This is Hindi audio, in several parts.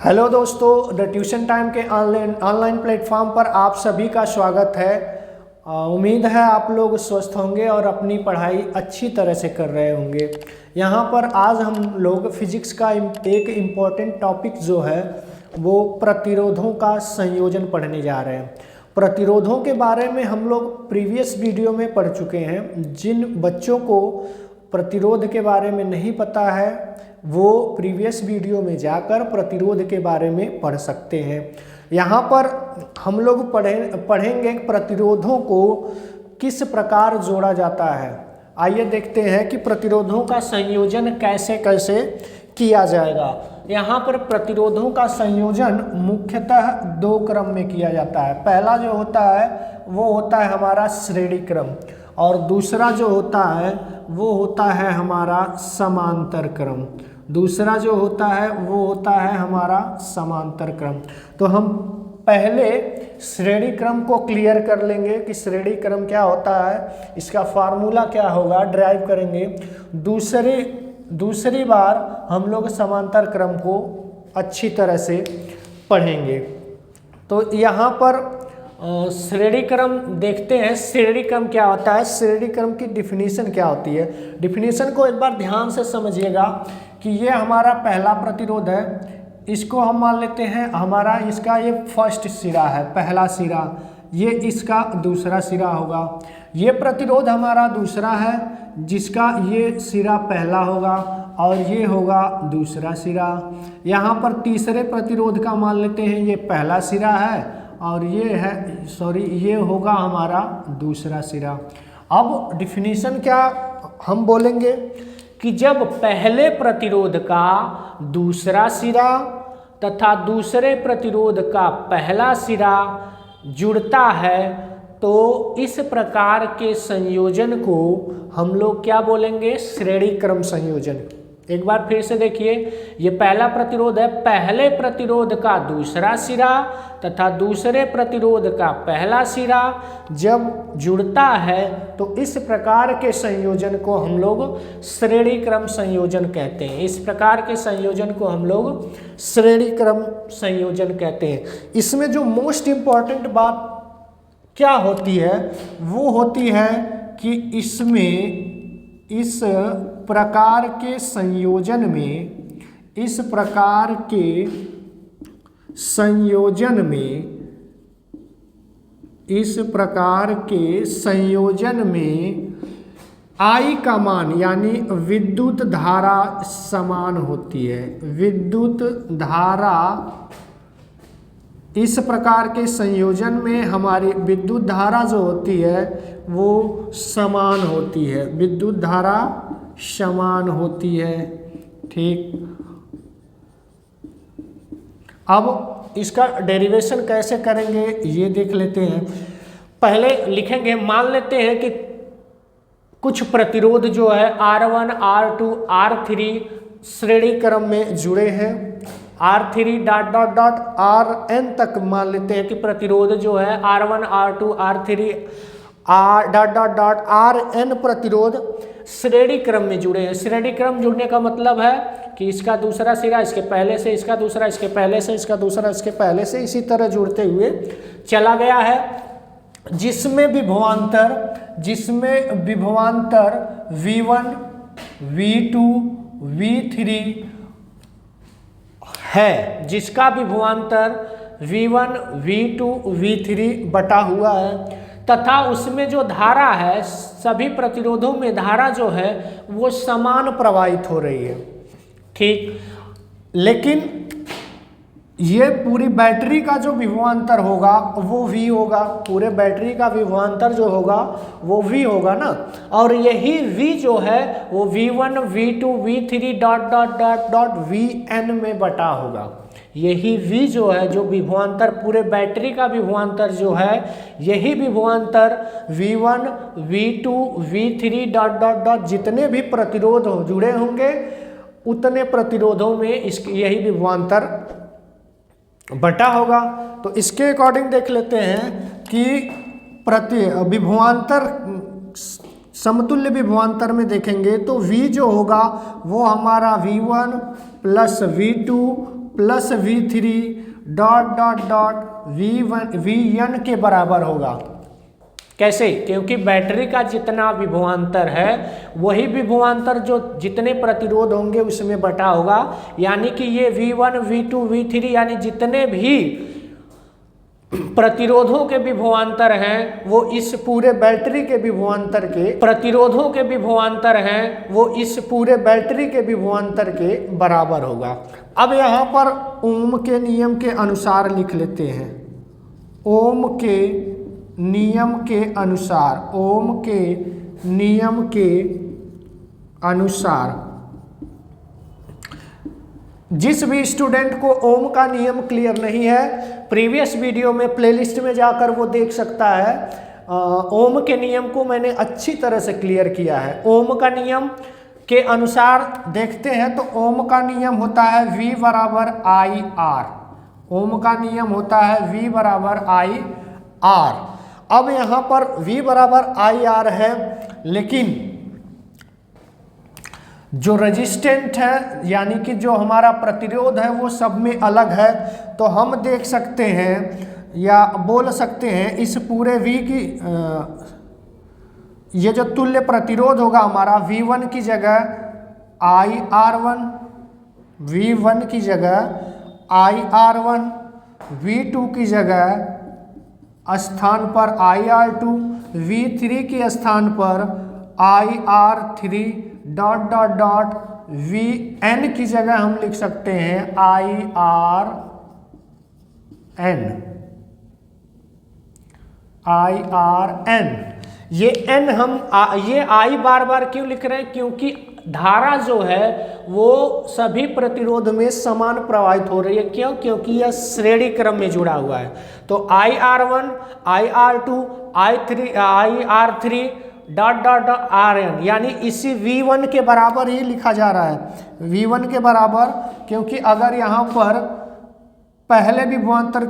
हेलो दोस्तों, द ट्यूशन टाइम के ऑनलाइन प्लेटफॉर्म पर आप सभी का स्वागत है। उम्मीद है आप लोग स्वस्थ होंगे और अपनी पढ़ाई अच्छी तरह से कर रहे होंगे। यहाँ पर आज हम लोग फिजिक्स का एक इम्पॉर्टेंट टॉपिक जो है वो प्रतिरोधों का संयोजन पढ़ने जा रहे हैं। प्रतिरोधों के बारे में हम लोग प्रीवियस वीडियो में पढ़ चुके हैं। जिन बच्चों को प्रतिरोध के बारे में नहीं पता है वो प्रीवियस वीडियो में जाकर प्रतिरोध के बारे में पढ़ सकते हैं। यहाँ पर हम लोग पढ़ेंगे प्रतिरोधों को किस प्रकार जोड़ा जाता है। आइए देखते हैं कि प्रतिरोधों का संयोजन कैसे कैसे किया जाएगा। यहाँ पर प्रतिरोधों का संयोजन मुख्यतः दो क्रम में किया जाता है। पहला जो होता है वो होता है हमारा श्रेणी क्रम और दूसरा जो होता है वो होता है हमारा समांतर क्रम। दूसरा जो होता है वो होता है हमारा समांतर क्रम। तो हम पहले श्रेणी क्रम को क्लियर कर लेंगे कि श्रेणी क्रम क्या होता है, इसका फार्मूला क्या होगा, ड्राइव करेंगे। दूसरी बार हम लोग समांतर क्रम को अच्छी तरह से पढ़ेंगे। तो यहाँ पर श्रेणी क्रम देखते हैं। श्रेणी क्रम क्या होता है, श्रेणी क्रम की डिफिनीशन क्या होती है। डिफिनीशन को एक बार ध्यान से समझिएगा कि ये हमारा पहला प्रतिरोध है। इसको हम मान लेते हैं हमारा इसका ये फर्स्ट सिरा है, पहला सिरा। ये इसका दूसरा सिरा होगा। ये प्रतिरोध हमारा दूसरा है जिसका ये सिरा पहला होगा और ये होगा दूसरा सिरा। यहाँ पर तीसरे प्रतिरोध का मान लेते हैं ये पहला सिरा है और ये होगा हमारा दूसरा सिरा। अब डिफिनीशन क्या हम बोलेंगे कि जब पहले प्रतिरोध का दूसरा सिरा तथा दूसरे प्रतिरोध का पहला सिरा जुड़ता है तो इस प्रकार के संयोजन को हम लोग क्या बोलेंगे, श्रेणी क्रम संयोजन। एक बार फिर से देखिए, ये पहला प्रतिरोध है, पहले प्रतिरोध का दूसरा सिरा तथा दूसरे प्रतिरोध का पहला सिरा जब जुड़ता है तो इस प्रकार के संयोजन को हम लोग श्रेणी क्रम संयोजन कहते हैं। इस प्रकार के संयोजन को हम लोग श्रेणी क्रम संयोजन कहते हैं। इसमें जो मोस्ट इम्पॉर्टेंट बात क्या होती है वो होती है कि इसमें इस प्रकार के संयोजन में I का मान यानी विद्युत धारा समान होती है। विद्युत धारा इस प्रकार के संयोजन में हमारी विद्युत धारा जो होती है वो समान होती है। विद्युत धारा समान होती है। ठीक, अब इसका डेरिवेशन कैसे करेंगे ये देख लेते हैं। पहले लिखेंगे, मान लेते हैं कि कुछ प्रतिरोध जो है R1, R2, R3 श्रेणी क्रम में जुड़े हैं। R3 ... Rn तक मान लेते हैं कि प्रतिरोध जो है R1, R2, R3 Rn प्रतिरोध श्रेणी क्रम में जुड़े हैं। श्रेणी क्रम जुड़ने का मतलब है कि इसका दूसरा सिरा इसके पहले से, इसका दूसरा इसके पहले से, इसका दूसरा इसके पहले से, इसी तरह जुड़ते हुए चला गया है। जिसमें विभवांतर V1, V2, V3 है, जिसका विभवांतर V1, V2, V3 बटा हुआ है तथा उसमें जो धारा है, सभी प्रतिरोधों में धारा जो है वो समान प्रवाहित हो रही है। ठीक, लेकिन ये पूरी बैटरी का जो विभवांतर होगा वो V होगा। पूरे बैटरी का विभवांतर जो होगा वो V होगा ना, और यही V जो है वो V1, V2, V3 ... Vn में बटा होगा। यही V जो है, जो विभवांतर पूरे बैटरी का विभवांतर जो है, यही विभवांतर V1, V2, V3 ... जितने भी प्रतिरोध जुड़े होंगे उतने प्रतिरोधों में यही विभवांतर बटा होगा। तो इसके अकॉर्डिंग देख लेते हैं कि विभवांतर समतुल्य विभवांतर में देखेंगे तो V जो होगा वो हमारा V1 + V2 plus V3 dot dot dot Vn के बराबर होगा। कैसे? क्योंकि बैटरी का जितना विभवांतर है वही विभवांतर जो जितने प्रतिरोध होंगे उसमें बटा होगा, यानी कि ये V1 V2 V3 यानी जितने भी प्रतिरोधों के विभवांतर हैं वो इस पूरे बैटरी के विभवांतर के प्रतिरोधों के विभवांतर हैं वो इस पूरे बैटरी के विभवांतर के बराबर होगा। अब यहाँ पर ओम के नियम के अनुसार लिख लेते हैं। ओम के नियम के अनुसार, ओम के नियम के अनुसार जिस भी स्टूडेंट को ओम का नियम क्लियर नहीं है, प्रीवियस वीडियो में प्लेलिस्ट में जाकर वो देख सकता है। ओम के नियम को मैंने अच्छी तरह से क्लियर किया है। ओम का नियम के अनुसार देखते हैं तो ओम का नियम होता है V बराबर आई आर। ओम का नियम होता है V बराबर आई आर। अब यहाँ पर V बराबर आई आर है, लेकिन जो रेजिस्टेंट है यानी कि जो हमारा प्रतिरोध है वो सब में अलग है। तो हम देख सकते हैं या बोल सकते हैं इस पूरे V की ये जो तुल्य प्रतिरोध होगा हमारा V1 की जगह IR1, V1 की जगह IR1, V2 की जगह स्थान पर IR2, V3 के स्थान पर IR3 dot dot dot Vn की जगह हम लिख सकते हैं IRN। ये n हम ये I बार बार क्यों लिख रहे हैं? क्योंकि धारा जो है वो सभी प्रतिरोध में समान प्रवाहित हो रही है। क्यों? क्योंकि यह श्रेणी क्रम में जुड़ा हुआ है। तो IR1, IR2, IR3 dot dot dot Rn, यानी इसी V1 के बराबर ही लिखा जा रहा है। V1 के बराबर, क्योंकि अगर यहाँ पर पहले विभवांतर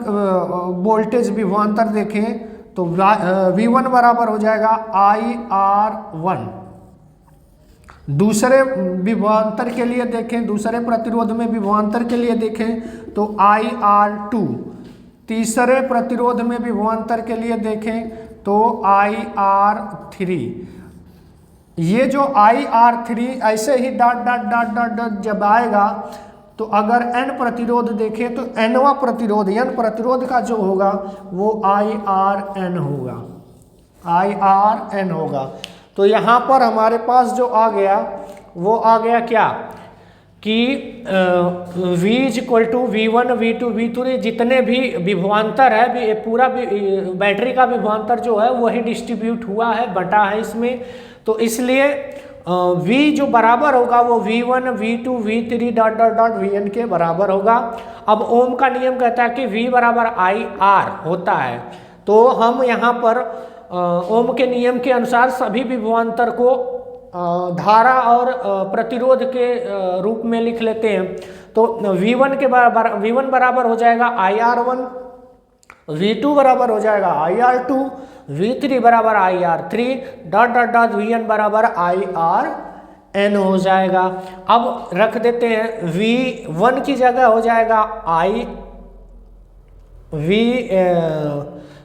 वोल्टेज विभवांतर देखें तो V1 बराबर हो जाएगा IR1। दूसरे विभवांतर के लिए देखें, दूसरे प्रतिरोध में विभवांतर के लिए देखें तो IR2। तीसरे प्रतिरोध में विभवांतर के लिए देखें तो IR3। ये जो IR3 ऐसे ही dot dot dot dot dot जब आएगा तो अगर n प्रतिरोध देखें तो nवा प्रतिरोध n प्रतिरोध का जो होगा वो IRN होगा, IRN होगा। तो यहाँ पर हमारे पास जो आ गया वो आ गया क्या कि V equal to V1 V2 V3 जितने भी विभवांतर है पूरा बैटरी का विभवांतर जो है वही डिस्ट्रीब्यूट हुआ है, बटा है इसमें। तो इसलिए V जो बराबर होगा वो V1 V2 V3 dot dot dot Vn के बराबर होगा। अब ओम का नियम कहता है कि V बराबर आई आर होता है। तो हम यहाँ पर ओम के नियम के अनुसार सभी विभवांतर को धारा और प्रतिरोध के रूप में लिख लेते हैं। तो V1 के बराबर V1 बराबर हो जाएगा IR1, V2 बराबर हो जाएगा IR2, V3 बराबर IR3 dot dot dot Vn बराबर IRN हो जाएगा। अब रख देते हैं V1 की जगह हो जाएगा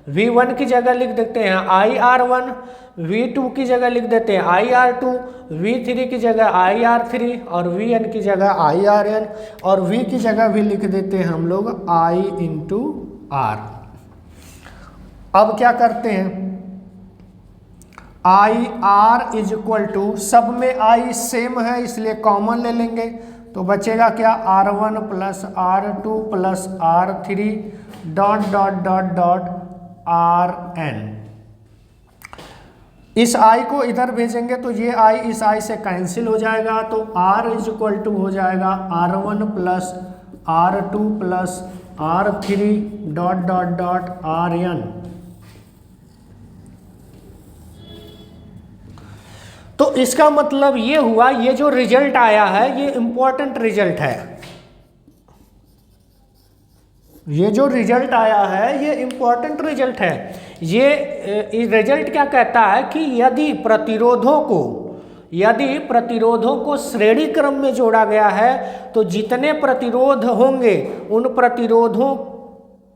V1 की जगह लिख देते हैं IR1, V2 की जगह लिख देते हैं IR2, V3 की जगह IR3 और Vn की जगह IRN, और V की जगह भी लिख देते हैं हम लोग I इंटू R। अब क्या करते हैं, IR इज इक्वल टू, सब में I सेम है इसलिए कॉमन ले लेंगे। तो बचेगा क्या, R1 plus R2 plus R3 dot dot dot dot Rn। इस I को इधर भेजेंगे तो ये I इस I से कैंसिल हो जाएगा। तो R इज इक्वल टू हो जाएगा R1 plus R2 plus R3 dot dot dot Rn। तो इसका मतलब ये हुआ, ये जो रिजल्ट आया है ये इंपॉर्टेंट रिजल्ट है। ये जो रिजल्ट आया है ये इंपॉर्टेंट रिजल्ट है। ये रिजल्ट क्या कहता है कि यदि प्रतिरोधों को यदि प्रतिरोधों को श्रेणी क्रम में जोड़ा गया है तो जितने प्रतिरोध होंगे उन प्रतिरोधों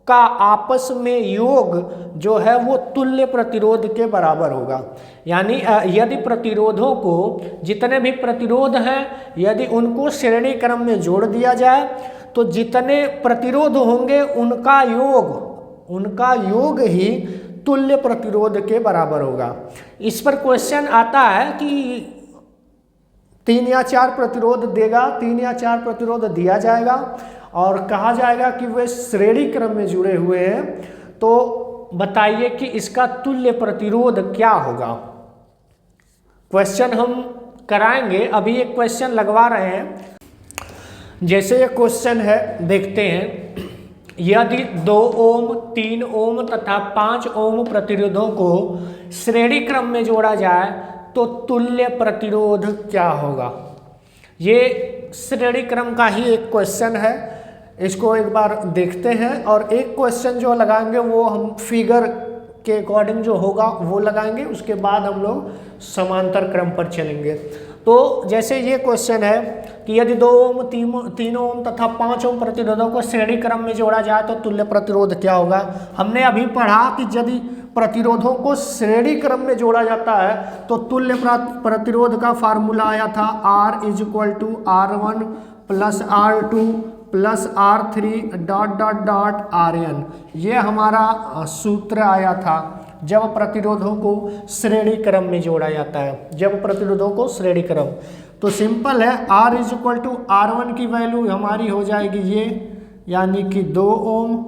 का आपस में योग जो है वो तुल्य प्रतिरोध के बराबर होगा। यानी यदि प्रतिरोधों को, जितने भी प्रतिरोध हैं, यदि उनको श्रेणी क्रम में जोड़ दिया जाए तो जितने प्रतिरोध होंगे उनका योग ही तुल्य प्रतिरोध के बराबर होगा। इस पर क्वेश्चन आता है कि 3 या 4 प्रतिरोध देगा, 3 या 4 प्रतिरोध दिया जाएगा और कहा जाएगा कि वे श्रेणी क्रम में जुड़े हुए हैं, तो बताइए कि इसका तुल्य प्रतिरोध क्या होगा। क्वेश्चन हम कराएंगे, अभी एक क्वेश्चन लगवा रहे हैं। जैसे ये क्वेश्चन है, देखते हैं। यदि 2 ओम, 3 ओम तथा 5 ओम प्रतिरोधों को श्रेणी क्रम में जोड़ा जाए तो तुल्य प्रतिरोध क्या होगा। ये श्रेणी क्रम का ही एक क्वेश्चन है, इसको एक बार देखते हैं। और एक क्वेश्चन जो लगाएंगे वो हम फिगर के अकॉर्डिंग जो होगा वो लगाएंगे, उसके बाद हम लोग समांतर क्रम पर चलेंगे। तो जैसे ये क्वेश्चन है कि यदि 2 ओम, 3 ओम तथा 5 ओम प्रतिरोधों को श्रेणी क्रम में जोड़ा जाए तो तुल्य प्रतिरोध क्या होगा। हमने अभी पढ़ा कि यदि प्रतिरोधों को श्रेणी क्रम में जोड़ा जाता है तो तुल्य प्रतिरोध का फार्मूला आया था R = R1 + R2 + R3 ... Rn। ये हमारा सूत्र आया था जब प्रतिरोधों को श्रेणी क्रम में जोड़ा जाता है, जब प्रतिरोधों को श्रेणी क्रम। तो सिंपल है, R = R1 की वैल्यू हमारी हो जाएगी ये, यानी कि 2 ओम।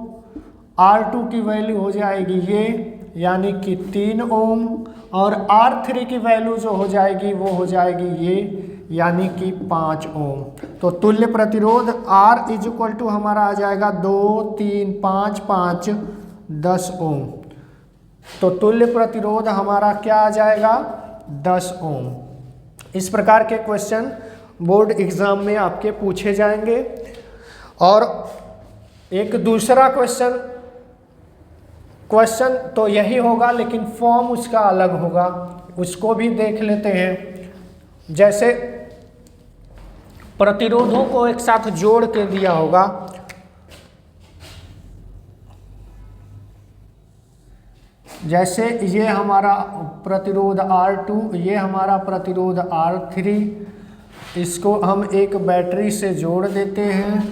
R2 की वैल्यू हो जाएगी ये, यानी कि 3 ओम। और R3 की वैल्यू जो हो जाएगी वो हो जाएगी ये, यानी कि 5 ओम। तो तुल्य प्रतिरोध R = हमारा आ जाएगा 2, 3, 5, 5, 10 ओम। तो तुल्य प्रतिरोध हमारा क्या आ जाएगा, 10 ओम। इस प्रकार के क्वेश्चन बोर्ड एग्जाम में आपके पूछे जाएंगे। और एक दूसरा क्वेश्चन तो यही होगा, लेकिन फॉर्म उसका अलग होगा, उसको भी देख लेते हैं। जैसे प्रतिरोधों को एक साथ जोड़ के दिया होगा, जैसे ये हमारा प्रतिरोध R2, ये हमारा प्रतिरोध R3, इसको हम एक बैटरी से जोड़ देते हैं,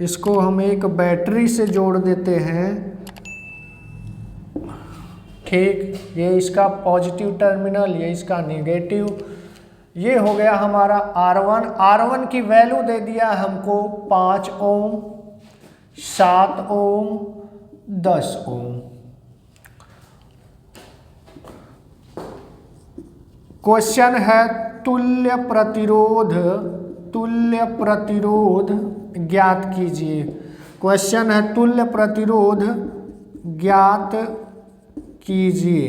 इसको हम एक बैटरी से जोड़ देते हैं, ठीक। ये इसका पॉजिटिव टर्मिनल, ये इसका नेगेटिव। ये हो गया हमारा R1। R1 की वैल्यू दे दिया हमको 5 ओम, 7 ओम, 10 ओम। क्वेश्चन है तुल्य प्रतिरोध ज्ञात कीजिए। क्वेश्चन है तुल्य प्रतिरोध ज्ञात कीजिए,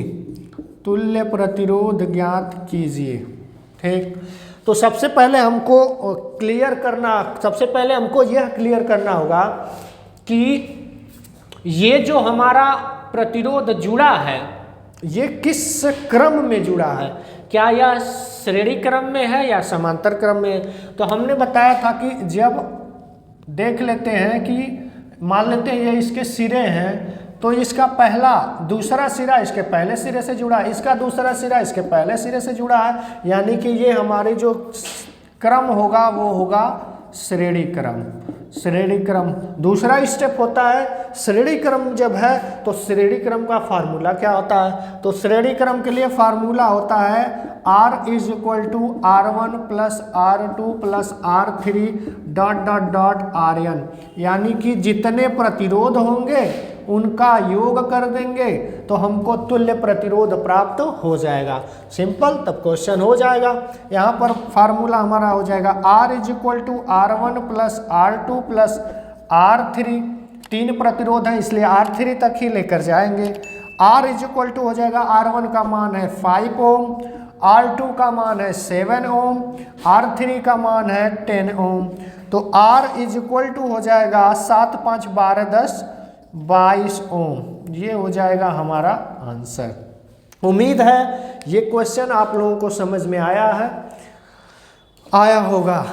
तुल्य प्रतिरोध ज्ञात कीजिए, ठीक। तो सबसे पहले हमको यह क्लियर करना होगा कि ये जो हमारा प्रतिरोध जुड़ा है ये किस क्रम में जुड़ा है, क्या यह श्रेणी क्रम में है या समांतर क्रम में है। तो हमने बताया था कि जब देख लेते हैं कि मान लेते हैं ये इसके सिरे हैं, तो इसका दूसरा सिरा इसके पहले सिरे से जुड़ा है, इसका दूसरा सिरा इसके पहले सिरे से जुड़ा है, यानी कि ये हमारे जो क्रम होगा वो होगा श्रेणी क्रम। श्रेणी क्रम दूसरा स्टेप होता है। श्रेणी क्रम जब है तो श्रेणी क्रम का फार्मूला क्या होता है, तो श्रेणी क्रम के लिए फार्मूला होता है R = R1 + R2 + R3 ... Rn। यानी कि जितने प्रतिरोध होंगे उनका योग कर देंगे तो हमको तुल्य प्रतिरोध प्राप्त हो जाएगा। सिंपल, तब क्वेश्चन हो जाएगा। यहाँ पर फार्मूला हमारा हो जाएगा R = R1 + R2 + R3। 3 प्रतिरोध है इसलिए R3 तक ही लेकर जाएंगे। R = हो जाएगा, R1 का मान है 5 ओम, R2 का मान है 7 ओम, R3 का मान है 10 ओम। तो R = हो जाएगा 7, 5, 12, 10, 22 ओम। ये हो जाएगा हमारा आंसर। उम्मीद है ये क्वेश्चन आप लोगों को समझ में आया होगा।